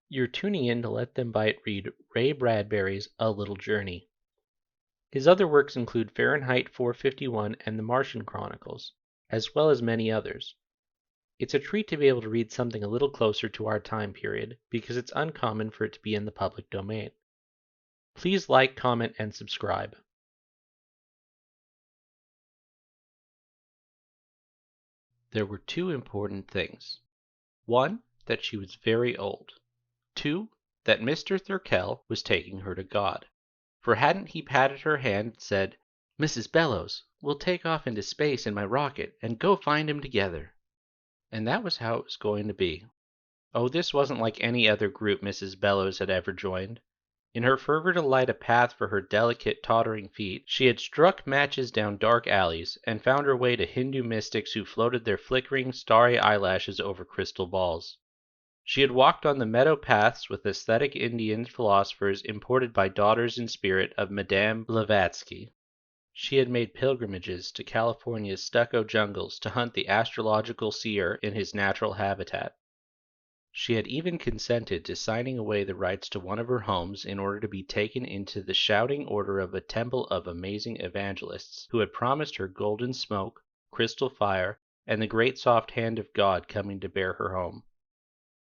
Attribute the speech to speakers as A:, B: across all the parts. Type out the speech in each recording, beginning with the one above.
A: You're tuning in to Let Them Bite read Ray Bradbury's A Little Journey. His other works include Fahrenheit 451 and The Martian Chronicles, as well as many others. It's a treat to be able to read something a little closer to our time period because it's uncommon for it to be in the public domain. Please like, comment, and subscribe. There were two important things. One, that she was very old. Two, that Mr. Thurkell was taking her to God. For hadn't he patted her hand and said, "Mrs. Bellows, we'll take off into space in my rocket and go find him together." And that was how it was going to be. Oh, this wasn't like any other group Mrs. Bellows had ever joined. In her fervor to light a path for her delicate, tottering feet, she had struck matches down dark alleys and found her way to Hindu mystics who floated their flickering, starry eyelashes over crystal balls. She had walked on the meadow paths with aesthetic Indian philosophers imported by daughters in spirit of Madame Blavatsky. She had made pilgrimages to California's stucco jungles to hunt the astrological seer in his natural habitat. She had even consented to signing away the rights to one of her homes in order to be taken into the shouting order of a temple of amazing evangelists who had promised her golden smoke, crystal fire, and the great soft hand of God coming to bear her home.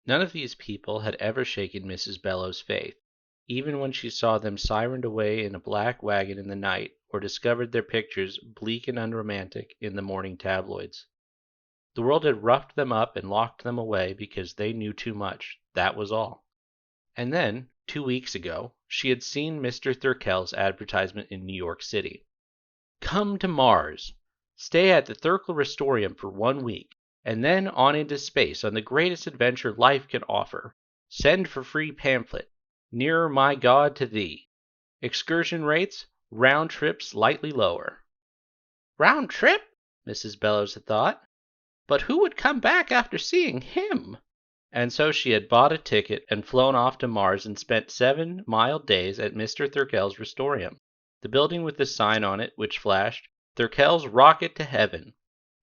A: None of these people had ever shaken Mrs. Bellow's faith, even when she saw them sirened away in a black wagon in the night, or discovered their pictures, bleak and unromantic, in the morning tabloids. The world had roughed them up and locked them away because they knew too much, that was all. And then, 2 weeks ago, she had seen Mr. Thurkell's advertisement in New York City. "Come to Mars! Stay at the Thurkel Restorium for 1 week, and then on into space on the greatest adventure life can offer. Send for free pamphlet. Nearer my God to thee. Excursion rates, round trip slightly lower." Round trip? Mrs. Bellows had thought. But who would come back after seeing him? And so she had bought a ticket and flown off to Mars and spent 7 mild days at Mr. Thurkell's Restorium, the building with the sign on it which flashed, "Thurkell's Rocket to Heaven."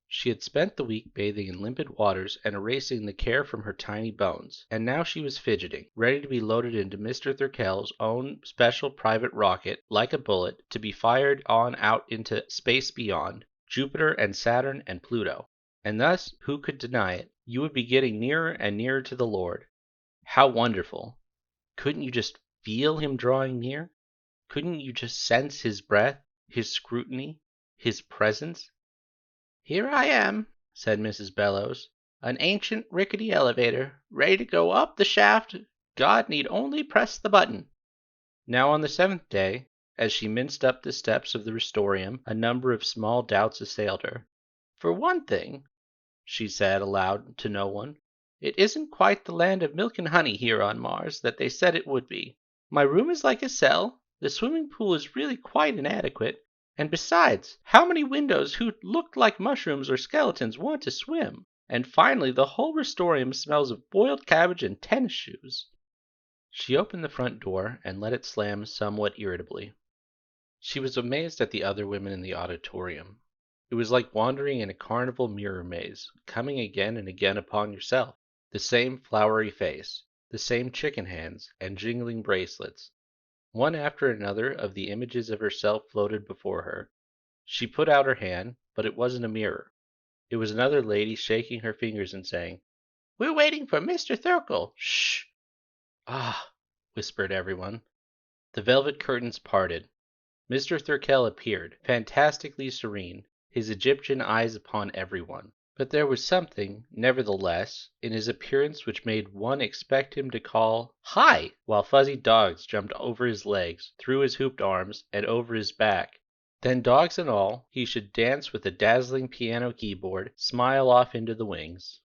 A: She had spent the week bathing in limpid waters and erasing the care from her tiny bones, and now she was fidgeting, ready to be loaded into Mr. Thurkell's own special private rocket, like a bullet, to be fired on out into space beyond, Jupiter and Saturn and Pluto. And thus, who could deny it, you would be getting nearer and nearer to the Lord. How wonderful! Couldn't you just feel him drawing near? Couldn't you just sense his breath, his scrutiny, his presence? "Here I am," said Mrs. Bellows, "an ancient rickety elevator, ready to go up the shaft. God need only press the button." Now on the 7th day, as she minced up the steps of the Restorium, a number of small doubts assailed her. "For one thing," she said aloud to no one, "it isn't quite the land of milk and honey here on Mars that they said it would be. My room is like a cell, the swimming pool is really quite inadequate, and besides, how many windows who looked like mushrooms or skeletons want to swim? And finally, the whole Restorium smells of boiled cabbage and tennis shoes." She opened the front door and let it slam somewhat irritably. She was amazed at the other women in the auditorium. It was like wandering in a carnival mirror maze, coming again and again upon yourself. The same flowery face, the same chicken hands and jingling bracelets. One after another of the images of herself floated before her. She put out her hand, but it wasn't a mirror. It was another lady shaking her fingers and saying, "We're waiting for Mr. Thurkel. Shh!" "Ah!" whispered everyone. The velvet curtains parted. Mr. Thurkel appeared, fantastically serene, his Egyptian eyes upon everyone. But there was something, nevertheless, in his appearance which made one expect him to call "Hi!" while fuzzy dogs jumped over his legs, through his hooped arms, and over his back. Then, dogs and all, he should dance with a dazzling piano keyboard, smile off into the wings.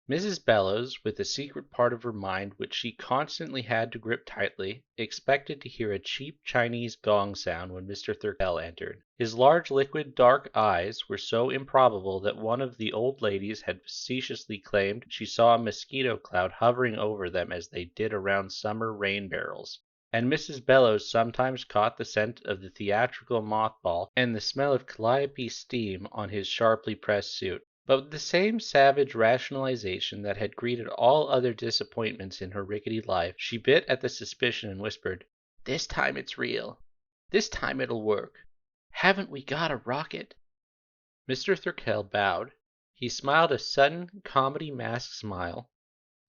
A: Mrs. Bellows, with a secret part of her mind which she constantly had to grip tightly, expected to hear a cheap Chinese gong sound when Mr. Thurkel entered. His large liquid dark eyes were so improbable that one of the old ladies had facetiously claimed she saw a mosquito cloud hovering over them as they did around summer rain barrels. And Mrs. Bellows sometimes caught the scent of the theatrical mothball and the smell of calliope steam on his sharply pressed suit. But with the same savage rationalization that had greeted all other disappointments in her rickety life, she bit at the suspicion and whispered, "This time it's real. This time it'll work. Haven't we got a rocket?" Mr. Thirkell bowed. He smiled a sudden comedy mask smile.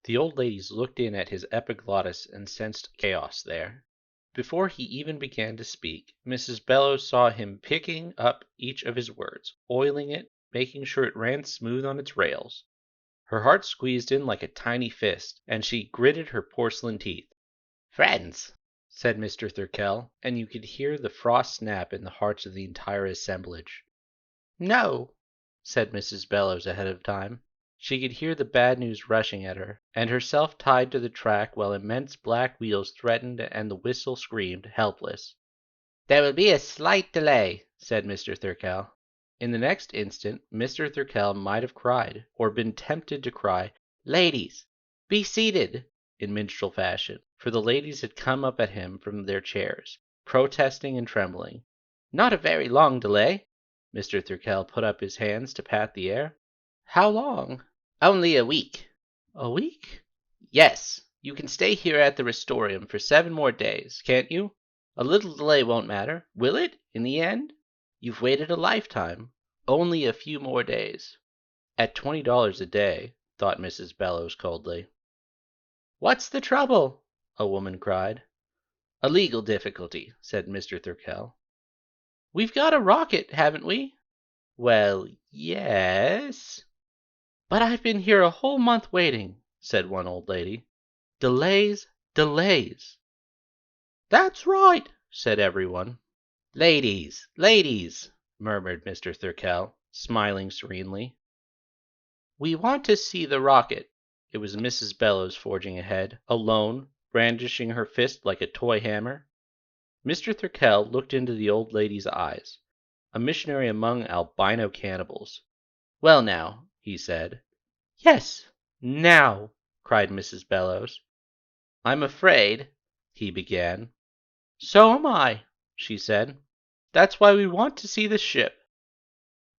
A: The old ladies looked in at his epiglottis and sensed chaos there. Before he even began to speak, Mrs. Bellows saw him picking up each of his words, oiling it, making sure it ran smooth on its rails. Her heart squeezed in like a tiny fist, and she gritted her porcelain teeth. "Friends," said Mr. Thirkell, and you could hear the frost snap in the hearts of the entire assemblage. "No," said Mrs. Bellows ahead of time. She could hear the bad news rushing at her, and herself tied to the track while immense black wheels threatened and the whistle screamed, helpless. "There will be a slight delay," said Mr. Thirkell. In the next instant Mr. Thirkell might have cried, or been tempted to cry, "Ladies, be seated!" in minstrel fashion, for the ladies had come up at him from their chairs, protesting and trembling. "Not a very long delay." Mr. Thirkell put up his hands to pat the air. "How long?" "Only a week." "A week?" "Yes. You can stay here at the Restorium for 7 more days, can't you? A little delay won't matter, will it, in the end? You've waited a lifetime. Only a few more days." At $20 a day, thought Mrs. Bellows coldly. "What's the trouble?" a woman cried. "A legal difficulty," said Mr. Thirkell. "We've got a rocket, haven't we?" "Well, yes." "But I've been here a whole month waiting," said one old lady. "Delays, delays." "That's right," said everyone. "Ladies, ladies," murmured Mr. Thirkell, smiling serenely. "We want to see the rocket." It was Mrs. Bellows forging ahead, alone, brandishing her fist like a toy hammer. Mr. Thirkell looked into the old lady's eyes, a missionary among albino cannibals. "Well now," he said. "Yes, now!" cried Mrs. Bellows. "I'm afraid," he began. "So am I," she said. "That's why we want to see the ship."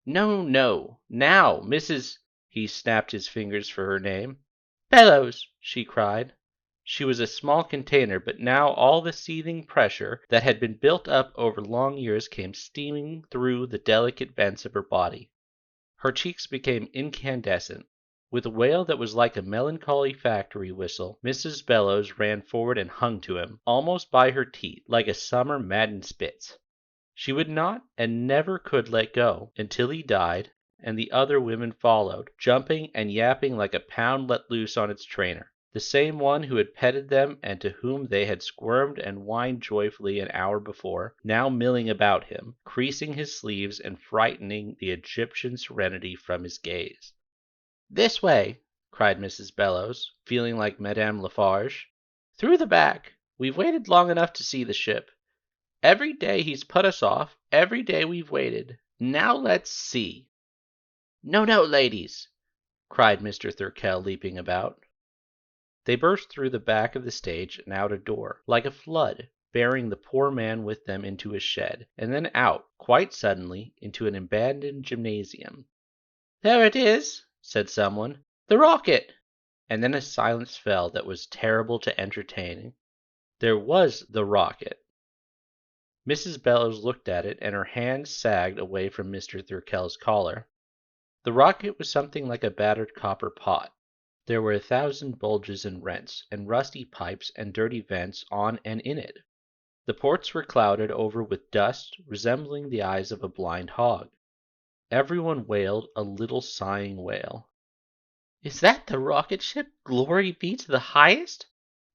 A: "No, no, now, Mrs. He snapped his fingers for her name. "Bellows!" she cried. She was a small container, but now all the seething pressure that had been built up over long years came steaming through the delicate vents of her body. Her cheeks became incandescent. With a wail that was like a melancholy factory whistle, Mrs. Bellows ran forward and hung to him, almost by her teeth, like a summer maddened Spitz. She would not and never could let go, until he died, and the other women followed, jumping and yapping like a pound let loose on its trainer. The same one who had petted them and to whom they had squirmed and whined joyfully an hour before, now milling about him, creasing his sleeves and frightening the Egyptian serenity from his gaze. "This way!" cried Mrs. Bellows, feeling like Madame Lafarge. "Through the back. We've waited long enough to see the ship. Every day he's put us off, every day we've waited. Now let's see." "No, no, ladies!" cried Mr. Thirkell, leaping about. They burst through the back of the stage and out a door, like a flood, bearing the poor man with them into his shed, and then out, quite suddenly, into an abandoned gymnasium. "There it is," said someone. "The rocket!" And then a silence fell that was terrible to entertain. There was the rocket. Mrs. Bellows looked at it, and her hand sagged away from Mr. Thirkell's collar. The rocket was something like a battered copper pot. There were 1,000 bulges and rents, and rusty pipes and dirty vents on and in it. The ports were clouded over with dust resembling the eyes of a blind hog. Everyone wailed a little sighing wail. "Is that the rocket ship? Glory be to the highest!"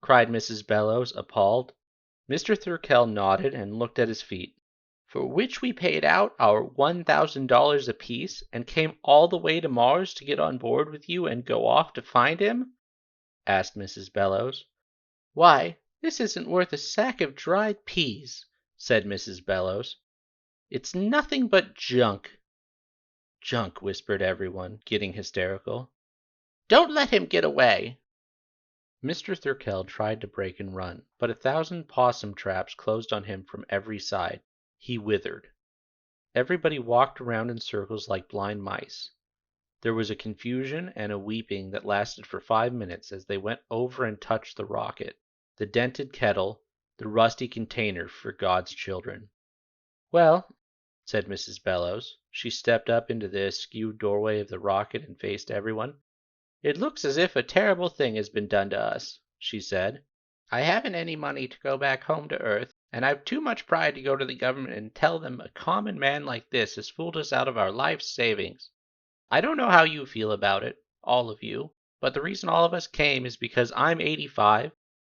A: cried Mrs. Bellows, appalled. Mr. Thirkell nodded and looked at his feet. "For which we paid out our $1,000 apiece, and came all the way to Mars to get on board with you and go off to find him?" asked Mrs. Bellows. "Why, this isn't worth a sack of dried peas," said Mrs. Bellows. "It's nothing but junk." "Junk," whispered everyone, getting hysterical. "Don't let him get away." Mr. Thirkell tried to break and run, but 1,000 possum traps closed on him from every side. He withered. Everybody walked around in circles like blind mice. There was a confusion and a weeping that lasted for 5 minutes as they went over and touched the rocket, the dented kettle, the rusty container for God's children. "Well," said Mrs. Bellows. She stepped up into the askew doorway of the rocket and faced everyone. "It looks as if a terrible thing has been done to us," she said. "I haven't any money to go back home to Earth, and I've too much pride to go to the government and tell them a common man like this has fooled us out of our life's savings. I don't know how you feel about it, all of you, but the reason all of us came is because I'm 85,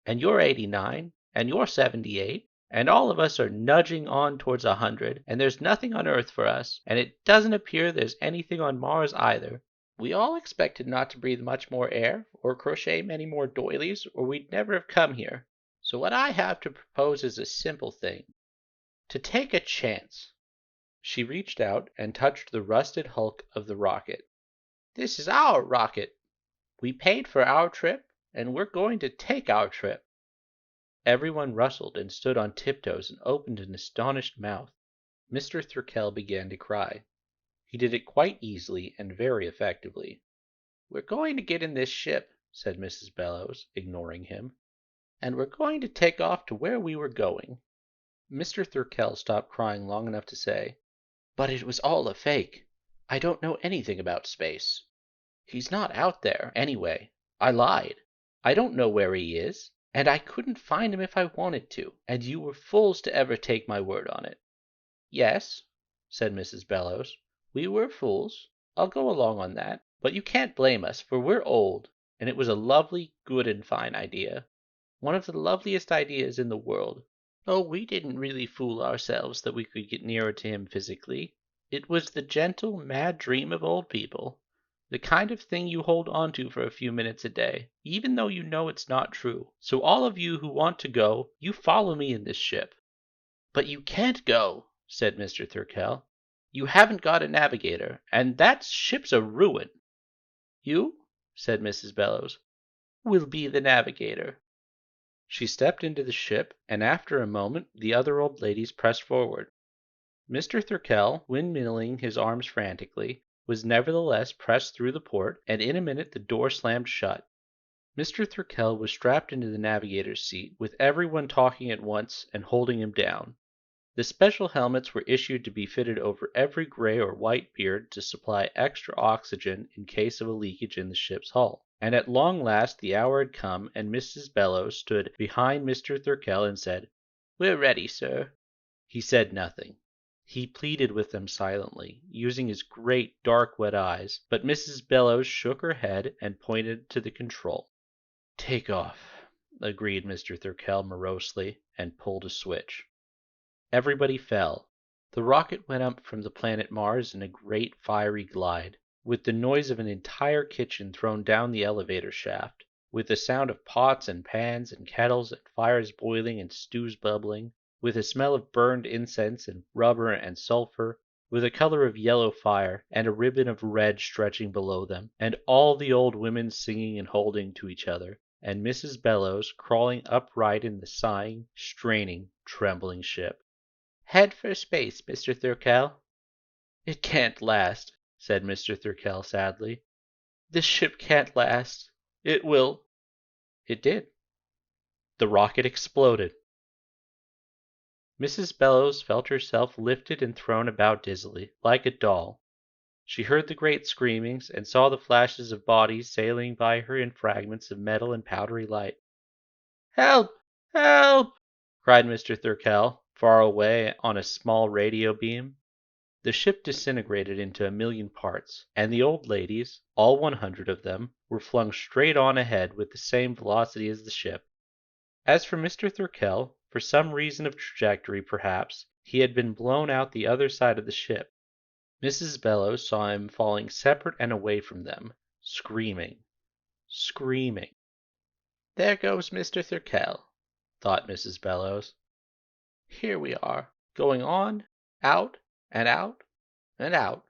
A: and you're 89, and you're 78, and all of us are nudging on towards 100, and there's nothing on Earth for us, and it doesn't appear there's anything on Mars either. We all expected not to breathe much more air, or crochet many more doilies, or we'd never have come here. So what I have to propose is a simple thing. To take a chance." She reached out and touched the rusted hulk of the rocket. "This is our rocket. We paid for our trip, and we're going to take our trip." Everyone rustled and stood on tiptoes and opened an astonished mouth. Mr. Thurkell began to cry. He did it quite easily and very effectively. "We're going to get in this ship," said Mrs. Bellows, ignoring him, "and we're going to take off to where we were going." Mr. Thurkell stopped crying long enough to say, "But it was all a fake. I don't know anything about space. He's not out there, anyway. I lied. I don't know where he is, and I couldn't find him if I wanted to, and you were fools to ever take my word on it." "Yes," said Mrs. Bellows, "we were fools. I'll go along on that. But you can't blame us, for we're old, and it was a lovely, good and fine idea. One of the loveliest ideas in the world. Oh, we didn't really fool ourselves that we could get nearer to him physically. It was the gentle, mad dream of old people. The kind of thing you hold on to for a few minutes a day, even though you know it's not true. So all of you who want to go, you follow me in this ship." "But you can't go," said Mr. Thurkell. "You haven't got a navigator, and that ship's a ruin." "You," said Mrs. Bellows, "will be the navigator." She stepped into the ship, and after a moment the other old ladies pressed forward. Mr. Thurkell, windmilling his arms frantically, was nevertheless pressed through the port, and in a minute the door slammed shut. Mr. Thurkell was strapped into the navigator's seat, with everyone talking at once and holding him down. The special helmets were issued to be fitted over every gray or white beard to supply extra oxygen in case of a leakage in the ship's hull. And at long last the hour had come, and Mrs. Bellows stood behind Mr. Thurkell and said, "We're ready, sir." He said nothing. He pleaded with them silently, using his great dark wet eyes, but Mrs. Bellows shook her head and pointed to the control. "Take off," agreed Mr. Thurkell morosely, and pulled a switch. Everybody fell. The rocket went up from the planet Mars in a great fiery glide, with the noise of an entire kitchen thrown down the elevator shaft, with the sound of pots and pans and kettles and fires boiling and stews bubbling, with a smell of burned incense and rubber and sulphur, with a color of yellow fire, and a ribbon of red stretching below them, and all the old women singing and holding to each other, and Mrs. Bellows crawling upright in the sighing, straining, trembling ship. "Head for space, Mr. Thurkell." "It can't last," said Mr. Thurkell sadly. "This ship can't last. It will." It did. The rocket exploded. Mrs. Bellows felt herself lifted and thrown about dizzily, like a doll. She heard the great screamings, and saw the flashes of bodies sailing by her in fragments of metal and powdery light. "Help! Help!" cried Mr. Thurkell, far away on a small radio beam. The ship disintegrated into a million parts, and the old ladies, all 100 of them, were flung straight on ahead with the same velocity as the ship. As for Mr. Thurkell, for some reason of trajectory perhaps, he had been blown out the other side of the ship. Mrs. Bellows saw him falling separate and away from them, screaming, screaming. "There goes Mr. Thurkell," thought Mrs. Bellows. "Here we are, going on, out, and out, and out."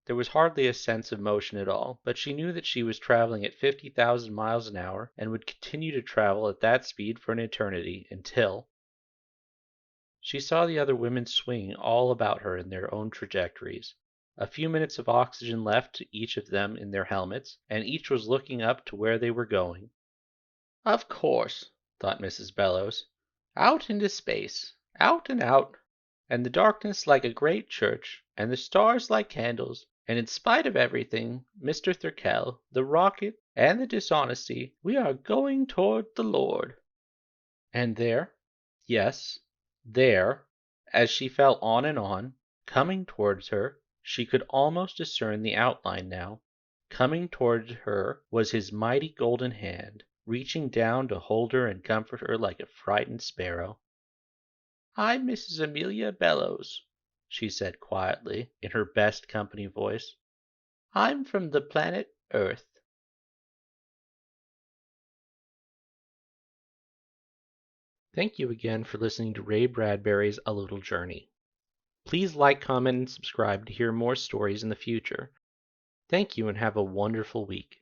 A: There was hardly a sense of motion at all, but she knew that she was traveling at 50,000 miles an hour, and would continue to travel at that speed for an eternity, until... She saw the other women swinging all about her in their own trajectories. A few minutes of oxygen left to each of them in their helmets, and each was looking up to where they were going. Of course, thought Mrs. Bellows. Out into space, out and out, and the darkness like a great church, and the stars like candles, and in spite of everything, Mr. Thirkell, the rocket, and the dishonesty, we are going toward the Lord. And there, yes, there, as she fell on, coming towards her, she could almost discern the outline now. Coming towards her was his mighty golden hand, reaching down to hold her and comfort her like a frightened sparrow. I'm Mrs. Amelia Bellows, she said quietly, in her best company voice. I'm from the planet Earth. Thank you again for listening to Ray Bradbury's A Little Journey. Please like, comment, and subscribe to hear more stories in the future. Thank you and have a wonderful week.